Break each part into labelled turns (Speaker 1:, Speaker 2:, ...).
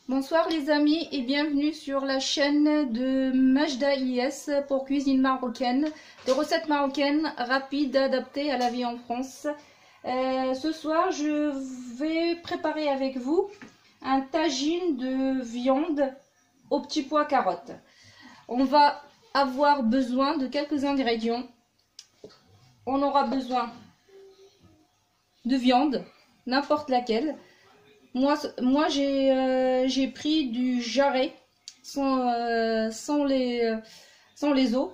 Speaker 1: Bonsoir les amis et bienvenue sur la chaîne de Majda IS pour cuisine marocaine, de recettes marocaines rapides adaptées à la vie en France. Ce soir je vais préparer avec vous un tagine de viande aux petits pois carottes. On va avoir besoin de quelques ingrédients. On aura besoin de viande, n'importe laquelle. Moi j'ai pris du jarret sans les os.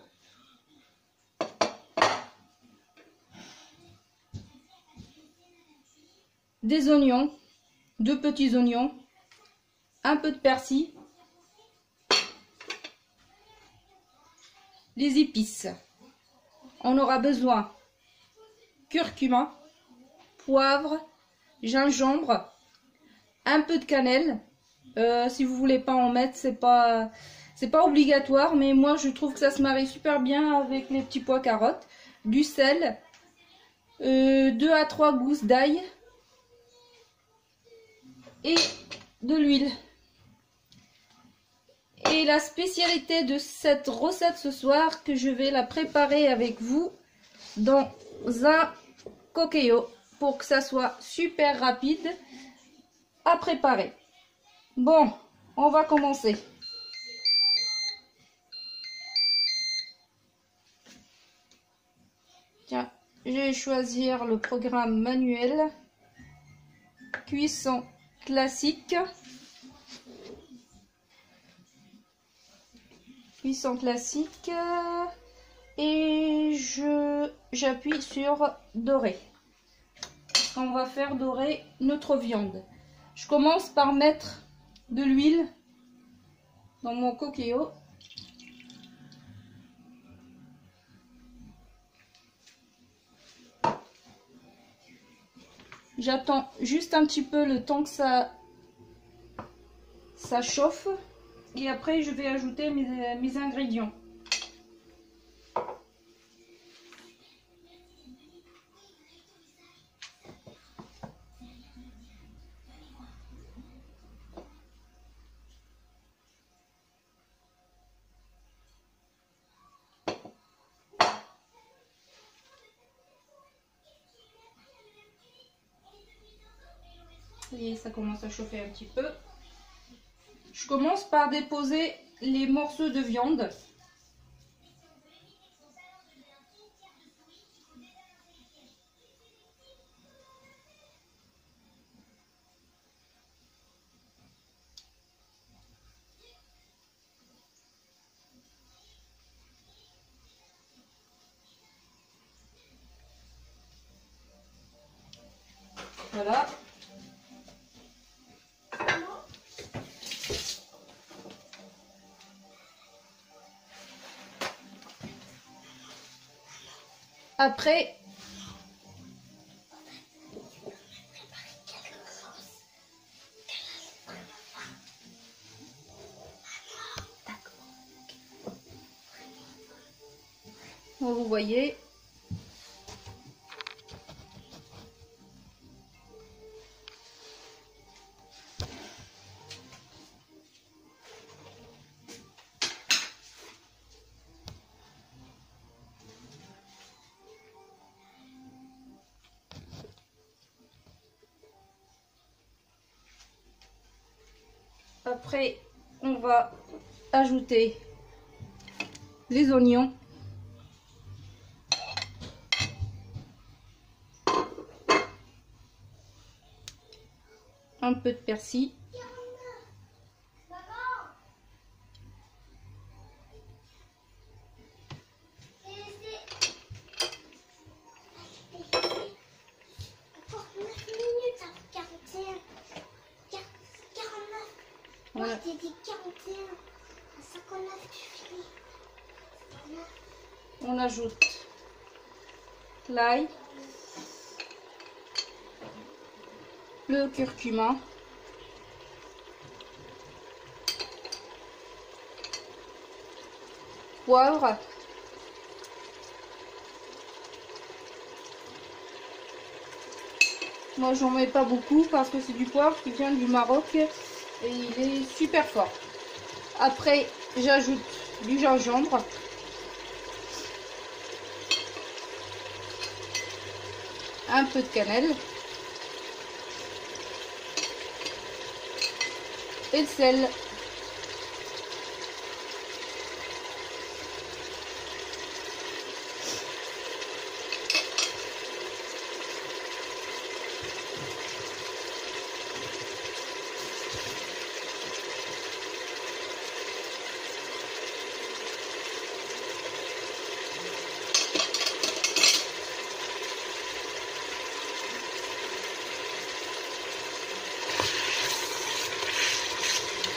Speaker 1: Des oignons, 2 petits oignons, un peu de persil, les épices. On aura besoin curcuma, poivre, gingembre, un peu de cannelle. Si vous voulez pas en mettre, c'est pas obligatoire, mais moi je trouve que ça se marie super bien avec les petits pois carottes. Du sel, 2 à 3 gousses d'ail et de l'huile. Et la spécialité de cette recette ce soir, que je vais la préparer avec vous dans un coquillo pour que ça soit super rapide à préparer. Bon, on va commencer. Tiens, je vais choisir le programme manuel, cuisson classique. Cuisson classique et j'appuie sur dorer. On va faire dorer notre viande. Je commence par mettre de l'huile dans mon coquillo. J'attends juste un petit peu le temps que ça chauffe. Et après, je vais ajouter mes ingrédients. Et ça commence à chauffer un petit peu. Je commence par déposer les morceaux de viande. Voilà. Après, vous voyez, après on va ajouter les oignons. Un peu de persil. Voilà.
Speaker 2: J'ai dit 41 à 59 tu finis.
Speaker 1: On ajoute l'ail, le curcuma, poivre, moi j'en mets pas beaucoup parce que c'est du poivre qui vient du Maroc et il est super fort. Après, j'ajoute du gingembre. Un peu de cannelle. Et le sel.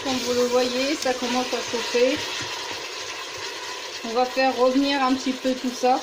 Speaker 1: Comme vous le voyez, ça commence à chauffer. On va faire revenir un petit peu tout ça.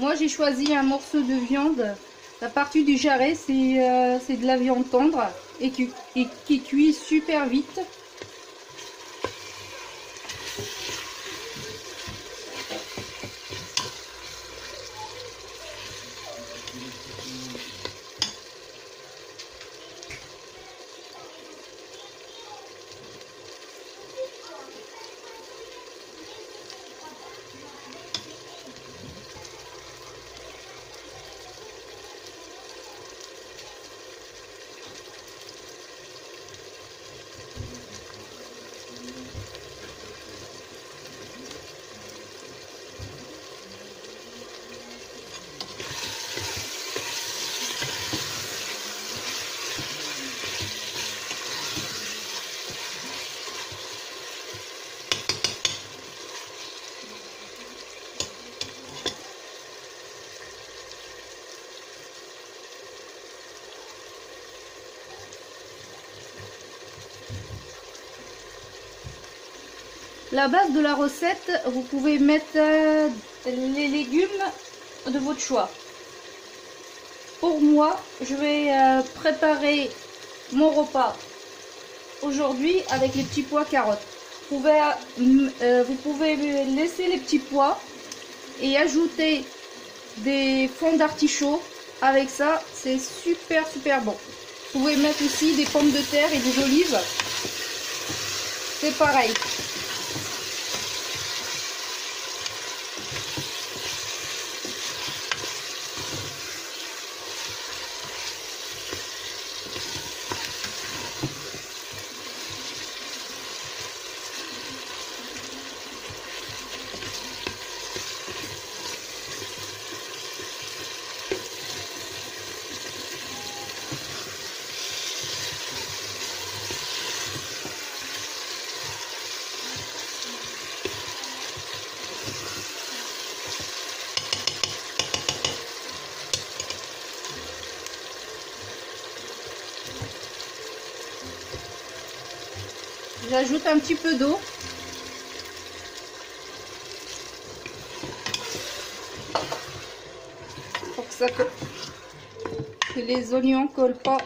Speaker 1: Moi j'ai choisi un morceau de viande. La partie du jarret c'est de la viande tendre et qui cuit super vite. La base de la recette, vous pouvez mettre les légumes de votre choix. Pour moi, je vais préparer mon repas aujourd'hui avec les petits pois carottes. Vous pouvez laisser les petits pois et ajouter des fondus d'artichaut. Avec ça, c'est super bon. Vous pouvez mettre aussi des pommes de terre et des olives. C'est pareil. J'ajoute un petit peu d'eau. Pour que les oignons ne collent pas.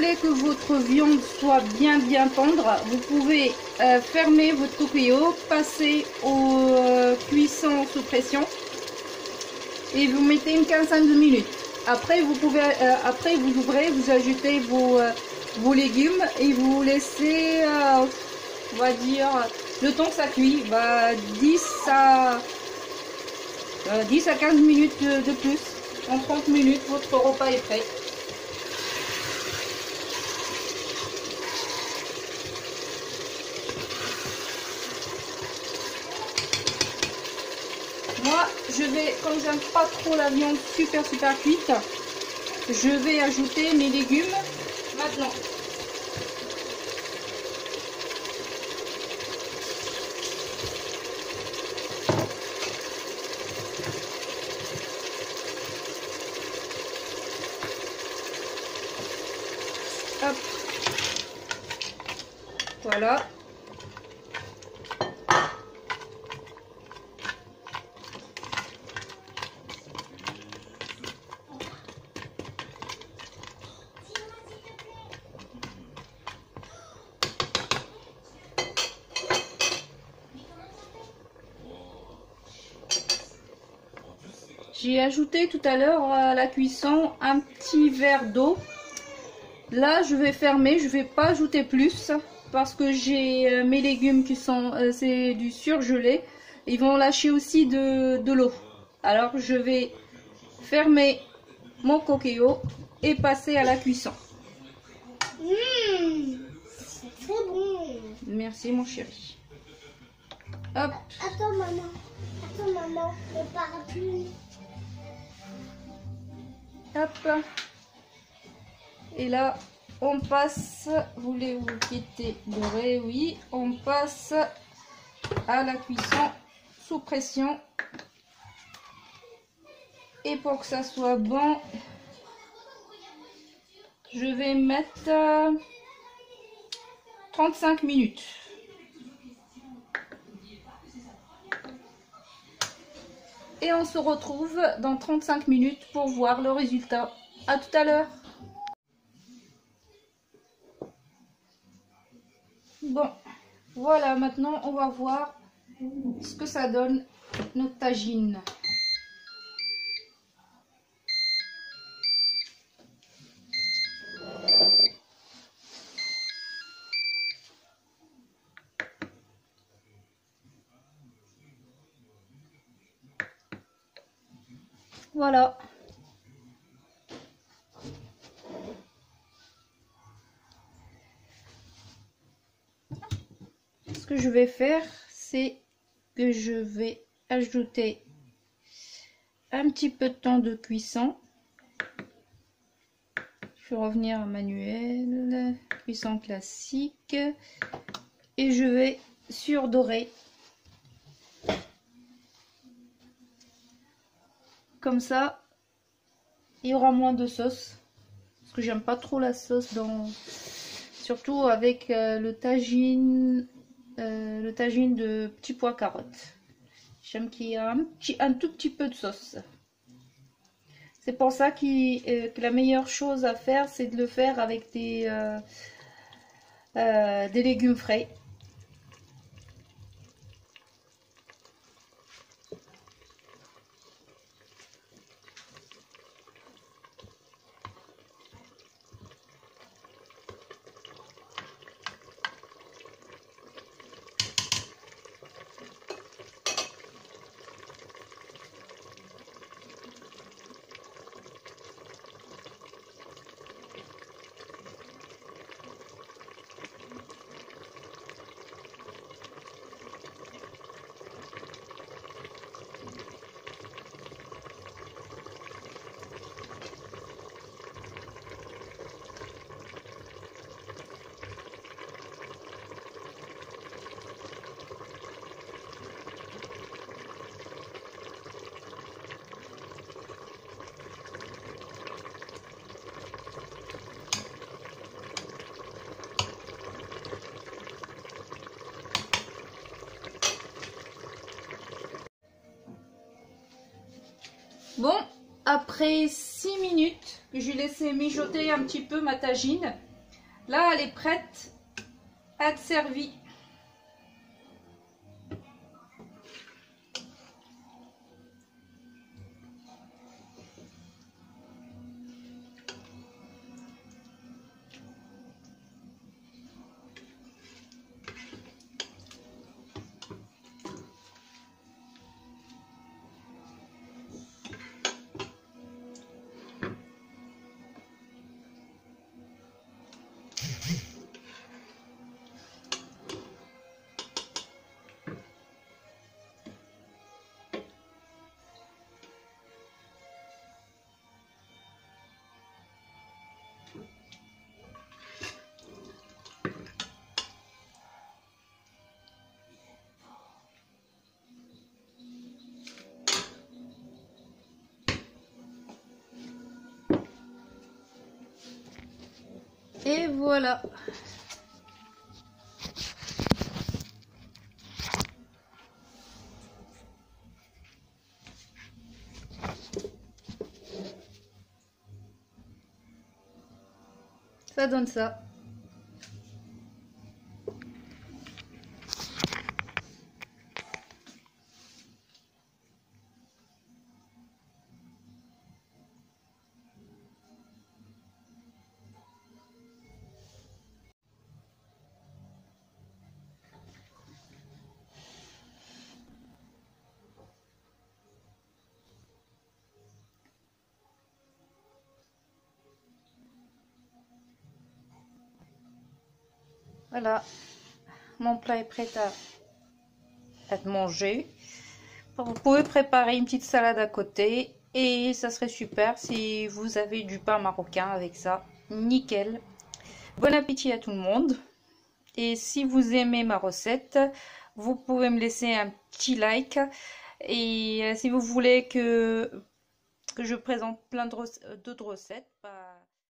Speaker 1: voulez que votre viande soit bien tendre, vous pouvez fermer votre coquillot, passer au cuisson sous pression et vous mettez une quinzaine de minutes. Après vous pouvez, après vous ouvrez, vous ajoutez vos légumes et vous laissez, on va dire, le temps que ça cuit, 10 à 15 minutes de plus. En 30 minutes, votre repas est prêt. Moi, je vais, comme j'aime pas trop la viande super cuite, je vais ajouter mes légumes maintenant. Hop. Voilà. J'ai ajouté tout à l'heure à la cuisson un petit verre d'eau. Là, je vais fermer, je vais pas ajouter plus parce que j'ai mes légumes qui sont, c'est du surgelé. Ils vont lâcher aussi de l'eau. Alors, je vais fermer mon coquillot et passer à la cuisson.
Speaker 2: C'est très bon.
Speaker 1: Merci, mon chéri. Hop.
Speaker 2: Attends, maman, le parapluie.
Speaker 1: Hop. Et là, on passe, voulez-vous quitter doré? Oui, on passe à la cuisson sous pression. Et pour que ça soit bon, je vais mettre 35 minutes. Et on se retrouve dans 35 minutes pour voir le résultat. À tout à l'heure. Bon, voilà, maintenant on va voir ce que ça donne notre tagine. Voilà. Ce que je vais faire, c'est que je vais ajouter un petit peu de temps de cuisson. Je vais revenir à manuel, cuisson classique, et je vais surdorer. Comme ça, il y aura moins de sauce. Parce que j'aime pas trop la sauce, surtout avec le tagine de petits pois carottes. J'aime qu'il y ait un tout petit peu de sauce. C'est pour ça que la meilleure chose à faire, c'est de le faire avec des légumes frais. Bon, après 6 minutes que j'ai laissé mijoter un petit peu ma tagine, Là, elle est prête à être servie. Et voilà. Ça donne ça. Voilà, mon plat est prêt à être mangé. Vous pouvez préparer une petite salade à côté et ça serait super si vous avez du pain marocain avec ça. Nickel. Bon appétit à tout le monde. Et si vous aimez ma recette, vous pouvez me laisser un petit like. Et si vous voulez que je présente plein d'autres recettes, bah